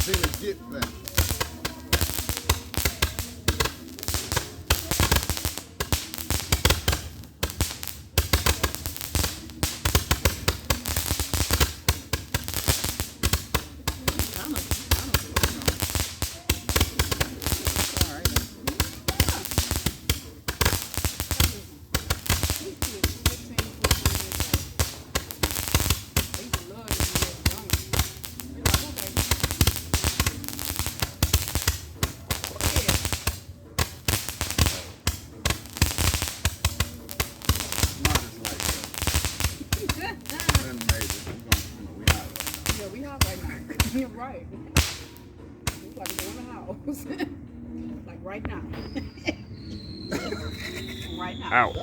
seen it get that. Yeah, we hot right now. You're right. It's like we're in the house. Like right now. Right now. Ow.